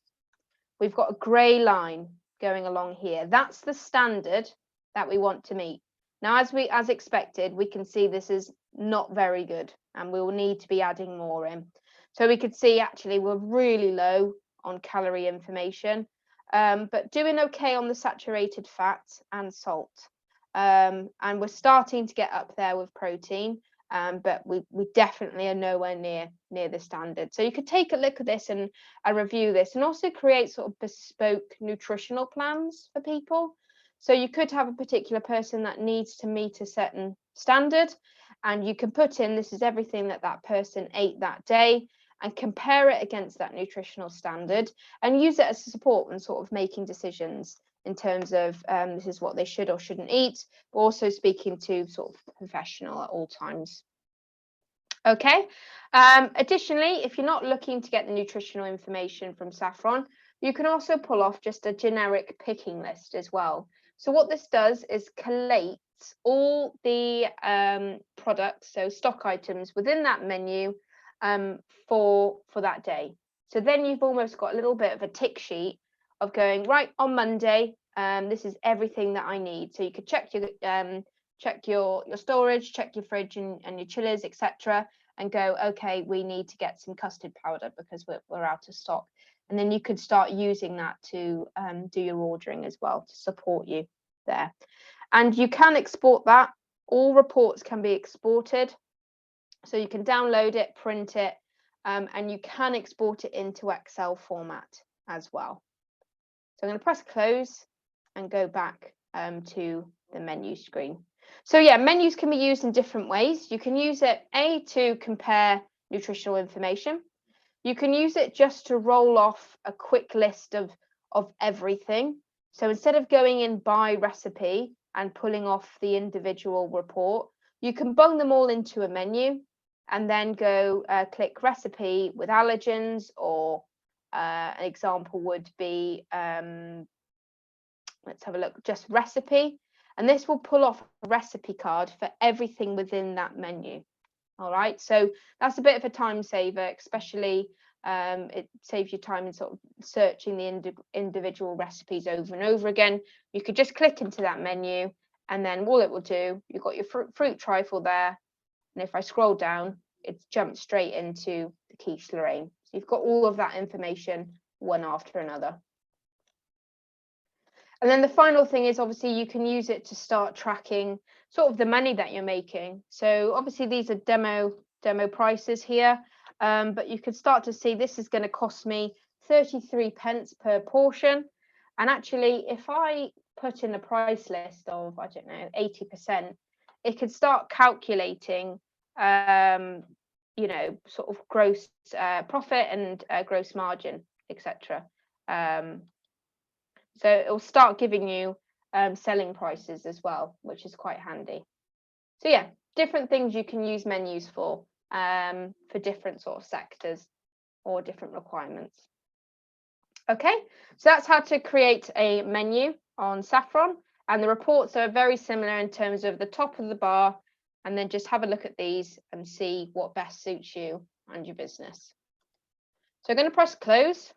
we've got a grey line going along here. That's the standard that we want to meet. Now, as expected, we can see this is not very good, and we will need to be adding more in. So we could see actually we're really low on calorie information, but doing okay on the saturated fat and salt. And we're starting to get up there with protein, but we definitely are nowhere near the standard. So you could take a look at this and review this, and also create sort of bespoke nutritional plans for people. So you could have a particular person that needs to meet a certain standard, and you can put in this is everything that person ate that day, and compare it against that nutritional standard and use it as support when sort of making decisions in terms of this is what they should or shouldn't eat, but also speaking to sort of professional at all times. Okay. Additionally, if you're not looking to get the nutritional information from Saffron, you can also pull off just a generic picking list as well. So what this does is collates all the products, so stock items within that menu for that day. So then you've almost got a little bit of a tick sheet of going, right, on Monday, this is everything that I need. So you could check check your storage, check your fridge and your chillers, etc., and go, okay, we need to get some custard powder because we're out of stock. And then you could start using that to do your ordering as well to support you there. And you can export that. All reports can be exported. So you can download it, print it, and you can export it into Excel format as well. So I'm going to press close and go back to the menu screen. So yeah, menus can be used in different ways. You can use it to compare nutritional information. You can use it just to roll off a quick list of everything. So instead of going in by recipe and pulling off the individual report, you can bung them all into a menu and then go click recipe with allergens, or an example would be, let's have a look, just recipe. And this will pull off a recipe card for everything within that menu. All right, so that's a bit of a time saver, especially it saves you time in sort of searching the individual recipes over and over again. You could just click into that menu, and then all it will do, you've got your fruit trifle there, and if I scroll down, it's jumped straight into the quiche Lorraine. So you've got all of that information one after another. And then the final thing is, obviously you can use it to start tracking sort of the money that you're making. So obviously these are demo prices here, but you can start to see this is going to cost me 33 pence per portion. And actually, if I put in a price list of, I don't know, 80%, it could start calculating, you know, sort of gross profit and gross margin, etc. So it will start giving you selling prices as well, which is quite handy. So yeah, different things you can use menus for different sort of sectors or different requirements. Okay, so that's how to create a menu on Saffron, and the reports are very similar in terms of the top of the bar, and then just have a look at these and see what best suits you and your business. So I'm going to press close.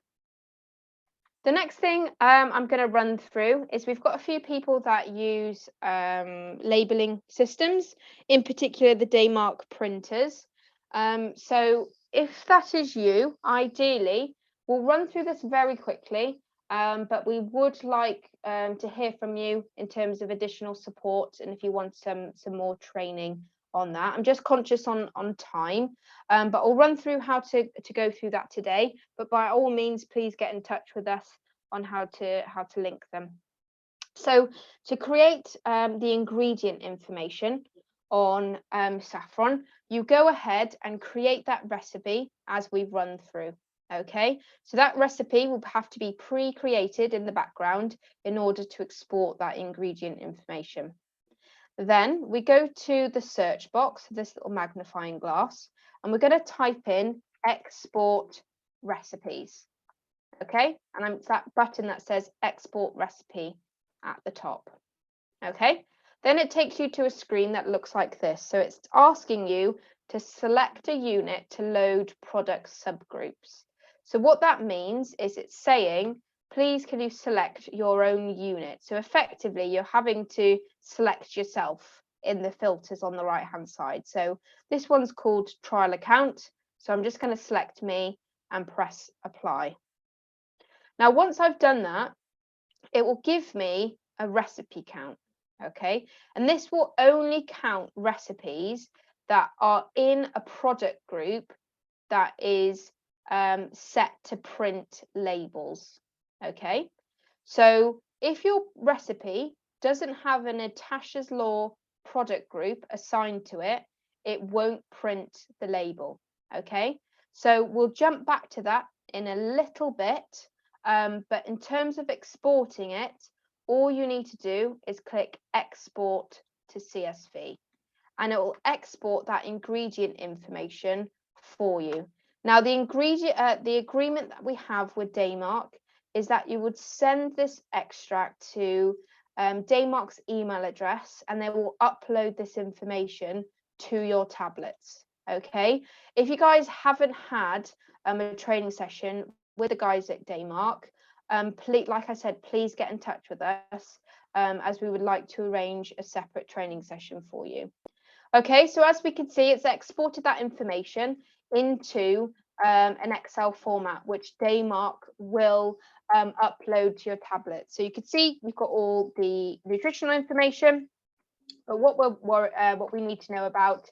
The next thing I'm going to run through is we've got a few people that use labeling systems, in particular the Daymark printers. So if that is you, ideally, we'll run through this very quickly, but we would like to hear from you in terms of additional support, and if you want some more training on that. I'm just conscious on time, but I'll run through how to go through that today. But by all means, please get in touch with us on how to link them. So to create the ingredient information on Saffron, you go ahead and create that recipe as we've run through. Okay, so that recipe will have to be pre-created in the background in order to export that ingredient information. Then we go to the search box, this little magnifying glass, and we're going to type in export recipes. Okay, and it's that button that says export recipe at the top. Okay, then it takes you to a screen that looks like this. So it's asking you to select a unit to load product subgroups. So what that means is it's saying, please can you select your own unit? So effectively you're having to select yourself in the filters on the right hand side. So this one's called trial account. So I'm just going to select me and press apply. Now once I've done that, it will give me a recipe count. Okay, and this will only count recipes that are in a product group that is set to print labels. Okay, so if your recipe doesn't have a Natasha's Law product group assigned to it, it won't print the label. Okay, so we'll jump back to that in a little bit, but in terms of exporting it, all you need to do is click export to CSV, and it will export that ingredient information for you. Now the agreement that we have with Daymark is that you would send this extract to Daymark's email address, and they will upload this information to your tablets. Okay, if you guys haven't had a training session with the guys at Daymark, please, like I said, please get in touch with us. as we would like to arrange a separate training session for you. Okay, so as we can see, it's exported that information into an Excel format, which Daymark will upload to your tablet. So you can see we've got all the nutritional information, but what we need to know about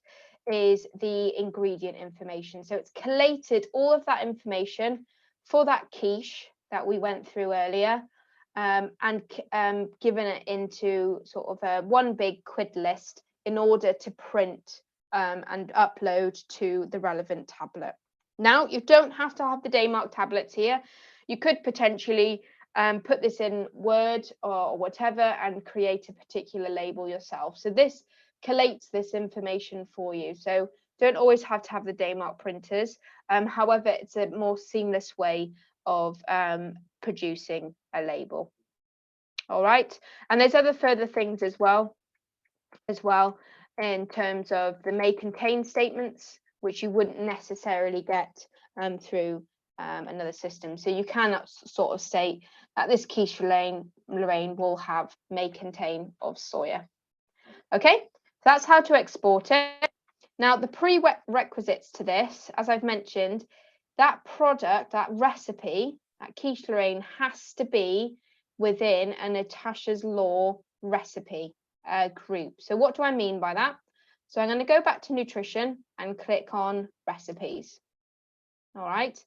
is the ingredient information. So it's collated all of that information for that quiche that we went through earlier, and given it into sort of a one big quid list in order to print and upload to the relevant tablet. Now, you don't have to have the Daymark tablets here. You could potentially put this in Word or whatever and create a particular label yourself. So this collates this information for you. So don't always have to have the Daymark printers. However, it's a more seamless way of producing a label. All right, and there's other further things as well in terms of the may contain statements, which you wouldn't necessarily get through another system. So you cannot sort of state that this quiche Lorraine will have may contain of soya. Okay, so that's how to export it. Now, the prerequisites to this, as I've mentioned, that product, that recipe, that quiche Lorraine has to be within a Natasha's Law recipe group. So what do I mean by that? So I'm going to go back to nutrition and click on recipes. All right.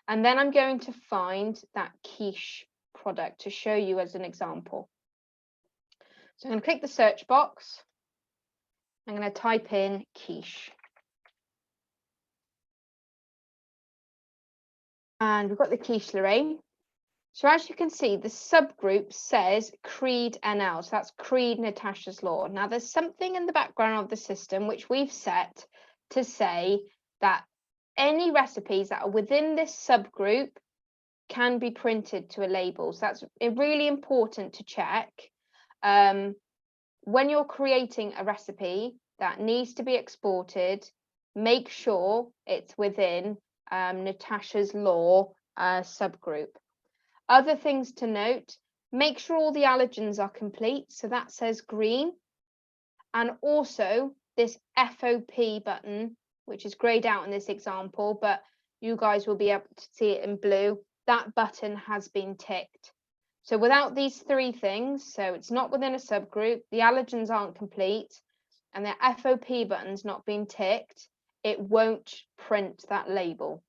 And then I'm going to find that quiche product to show you as an example. So I'm going to click the search box. I'm going to type in quiche. And we've got the quiche Lorraine. So as you can see, the subgroup says Creed NL. So that's Creed Natasha's Law. Now there's something in the background of the system which we've set to say that any recipes that are within this subgroup can be printed to a label. So that's really important to check. When you're creating a recipe that needs to be exported, make sure it's within Natasha's Law subgroup. Other things to note, make sure all the allergens are complete. So that says green. And also this FOP button, which is grayed out in this example, but you guys will be able to see it in blue. That button has been ticked. So without these three things, so it's not within a subgroup, the allergens aren't complete, and the FOP button's not been ticked, it won't print that label.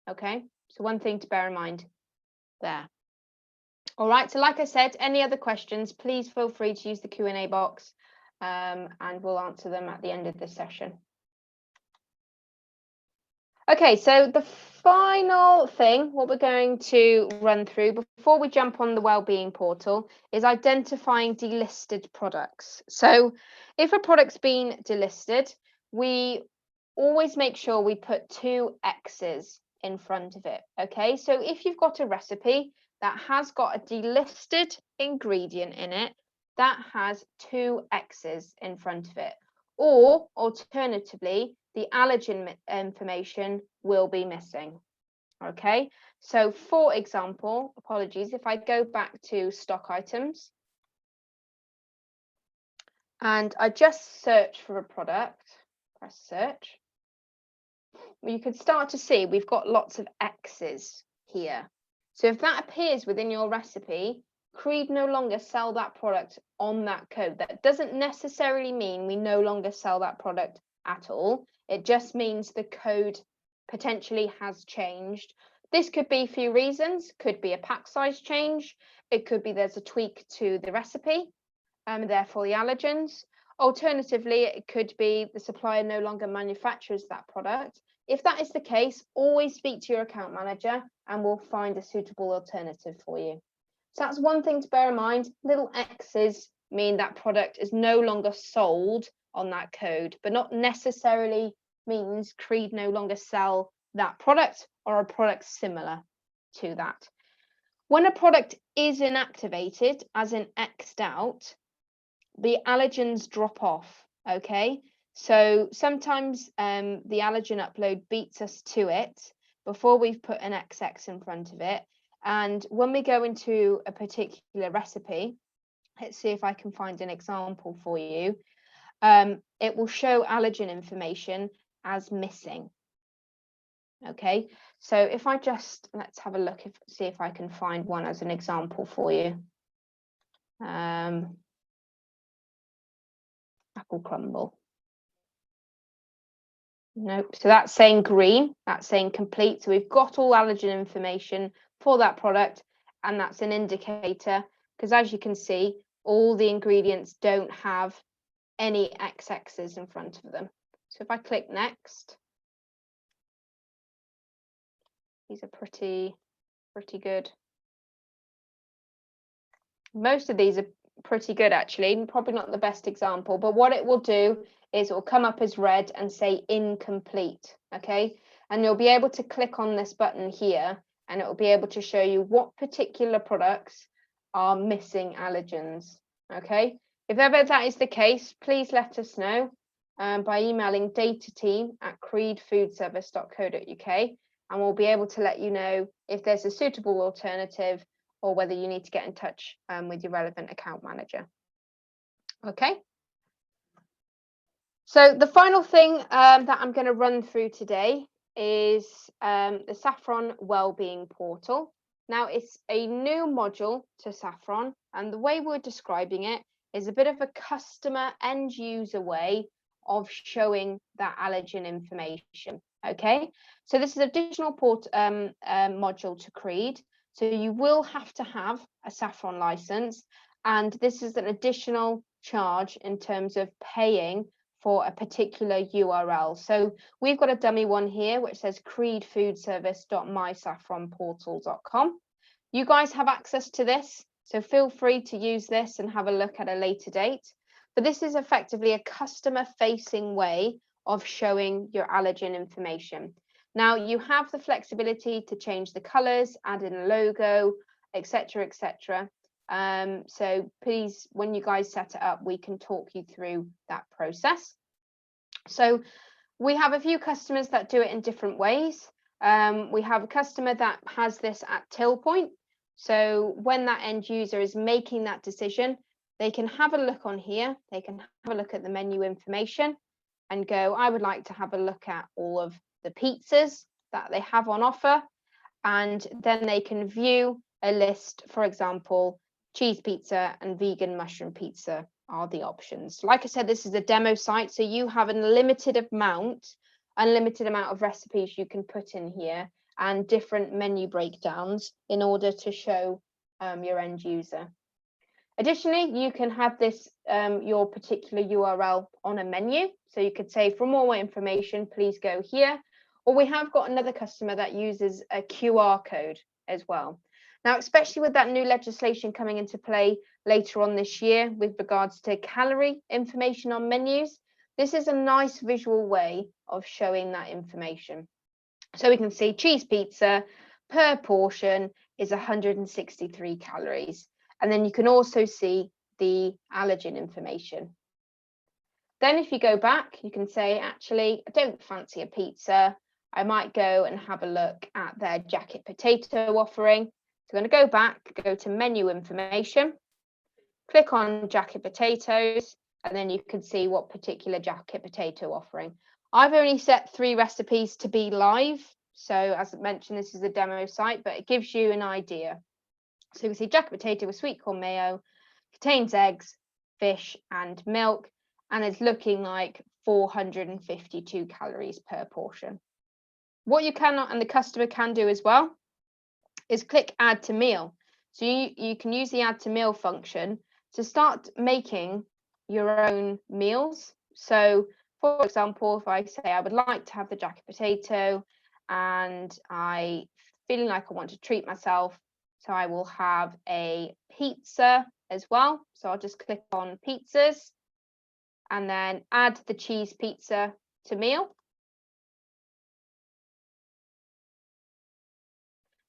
Okay, so one thing to bear in mind there. All right, so like I said, any other questions, please feel free to use the Q&A box and we'll answer them at the end of the session. Okay, so the final thing, what we're going to run through before we jump on the wellbeing portal is identifying delisted products. So if a product's been delisted, we always make sure we put 2 X's in front of it. Okay, so if you've got a recipe that has got a delisted ingredient in it, that has 2 X's in front of it, or alternatively, the allergen information will be missing. Okay, so for example, apologies, if I go back to stock items and I just search for a product, press search, well, you can start to see we've got lots of X's here. So if that appears within your recipe, Creed no longer sell that product on that code. That doesn't necessarily mean we no longer sell that product at all. It just means the code potentially has changed. This could be a few reasons. Could be a pack size change. It could be there's a tweak to the recipe, therefore the allergens. Alternatively, it could be the supplier no longer manufactures that product. If that is the case, always speak to your account manager and we'll find a suitable alternative for you. So that's one thing to bear in mind. Little X's mean that product is no longer sold on that code, but not necessarily means Creed no longer sell that product or a product similar to that. When a product is inactivated, as in X'd out, the allergens drop off. Okay, so sometimes the allergen upload beats us to it before we've put an XX in front of it. And when we go into a particular recipe, let's see if I can find an example for you. It will show allergen information as missing. Okay, so if I just, let's have a look, see if I can find one as an example for you. Apple crumble. Nope, so that's saying green, that's saying complete. So we've got all allergen information for that product, and that's an indicator, because as you can see, all the ingredients don't have any XXs in front of them. So if I click next, these are pretty good. Most of these are pretty good actually, probably not the best example, but what it will do is it will come up as red and say incomplete. Okay, and you'll be able to click on this button here and it will be able to show you what particular products are missing allergens. Okay, if ever that is the case, please let us know by emailing datateam@creedfoodservice.co.uk, and we'll be able to let you know if there's a suitable alternative or whether you need to get in touch with your relevant account manager. Okay. So the final thing that I'm going to run through today is the Saffron Wellbeing Portal. Now, it's a new module to Saffron, and the way we're describing it is a bit of a customer end user way of showing that allergen information. Okay, so this is an additional module to Creed. So you will have to have a Saffron license, and this is an additional charge in terms of paying for a particular URL. So we've got a dummy one here which says creedfoodservice.mysaffronportal.com. You guys have access to this, so feel free to use this and have a look at a later date. But this is effectively a customer-facing way of showing your allergen information. Now, you have the flexibility to change the colors, add in a logo, etc., etc. So please, when you guys set it up, we can talk you through that process. So we have a few customers that do it in different ways. We have a customer that has this at till point. So when that end user is making that decision, they can have a look on here. They can have a look at the menu information and go, I would like to have a look at all of the pizzas that they have on offer. And then they can view a list, for example, cheese pizza and vegan mushroom pizza are the options. Like I said, this is a demo site, so you have an unlimited amount of recipes you can put in here and different menu breakdowns in order to show your end user. Additionally, you can have this your particular URL on a menu. So you could say, for more information, please go here. Or we have got another customer that uses a QR code as well. Now, especially with that new legislation coming into play later on this year with regards to calorie information on menus, this is a nice visual way of showing that information. So we can see cheese pizza per portion is 163 calories. And then you can also see the allergen information. Then if you go back, you can say, actually, I don't fancy a pizza. I might go and have a look at their jacket potato offering. So I'm going to go back, go to menu information, click on jacket potatoes, and then you can see what particular jacket potato offering. I've only set 3 recipes to be live. So as I mentioned, this is a demo site, but it gives you an idea. So you can see jacket potato with sweet corn mayo, contains eggs, fish, and milk, and it's looking like 452 calories per portion. What you cannot, and the customer can do as well, is click add to meal. So you can use the add to meal function to start making your own meals. So for example, if I say I would like to have the jacket potato and I feeling like I want to treat myself, so I will have a pizza as well. So I'll just click on pizzas and then add the cheese pizza to meal.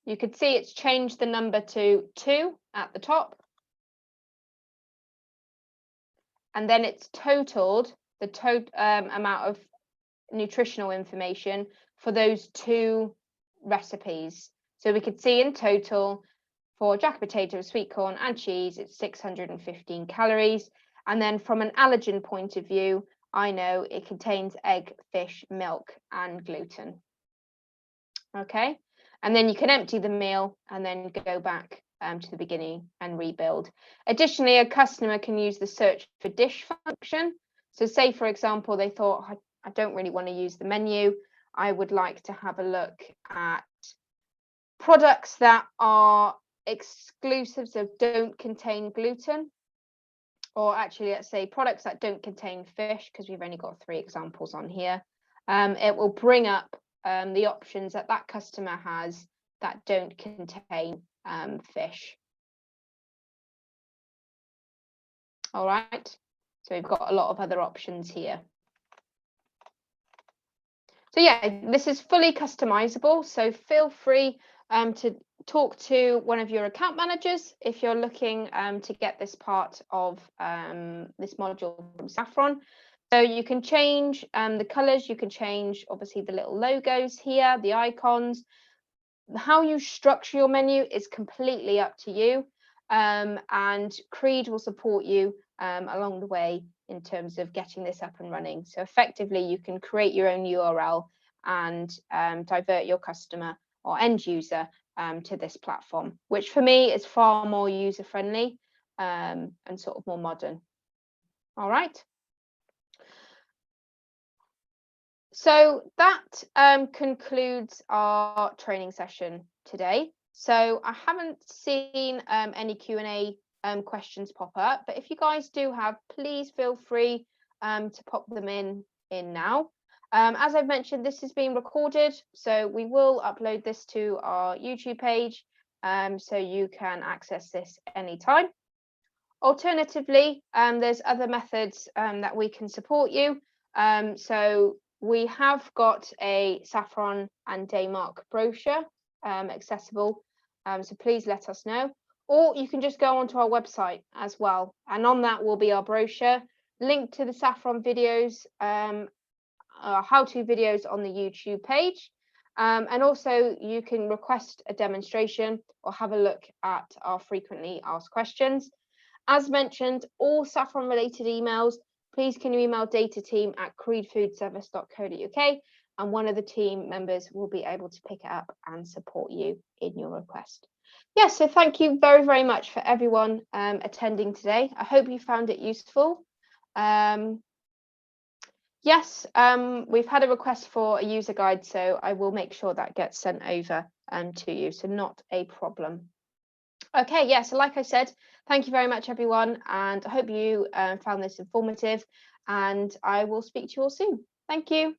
You can see it's changed the number to 2 at the top. And then it's totaled the amount of nutritional information for those 2 recipes. So we could see in total For jacket potato, sweet corn and cheese, it's 615 calories. And then from an allergen point of view, I know it contains egg, fish, milk, and gluten. Okay, and then you can empty the meal and then go back to the beginning and rebuild. Additionally, a customer can use the search for dish function. So say, for example, they thought, I don't really want to use the menu. I would like to have a look at products that are exclusive, so don't contain gluten. Or actually, let's say products that don't contain fish, because we've only got 3 examples on here. It will bring up the options that that customer has that don't contain fish. All right, so we've got a lot of other options here. So yeah, this is fully customizable, so feel free to talk to one of your account managers if you're looking to get this part of this module from Saffron. So you can change the colors, you can change obviously the little logos here, the icons. How you structure your menu is completely up to you, and Creed will support you along the way in terms of getting this up and running. So effectively, you can create your own URL and divert your customer or end user to this platform, which for me is far more user friendly and sort of more modern. All right. So that concludes our training session today. So I haven't seen any Q&A questions pop up, but if you guys do have, please feel free to pop them in now. As I've mentioned, this is being recorded, so we will upload this to our YouTube page, so you can access this anytime. Alternatively, there's other methods that we can support you. So we have got a Saffron and Daymark brochure accessible, so please let us know. Or you can just go onto our website as well, and on that will be our brochure, linked to the Saffron videos, how-to videos on the YouTube page, and also you can request a demonstration or have a look at our frequently asked questions. As mentioned, all Saffron related emails, please can you email datateam@creedfoodservice.co.uk, and one of the team members will be able to pick it up and support you in your request. Yes, so thank you very, very much for everyone attending today. I hope you found it useful. Yes, we've had a request for a user guide, so I will make sure that gets sent over to you, so not a problem. Okay, yeah, so like I said, thank you very much, everyone, and I hope you found this informative, and I will speak to you all soon. Thank you.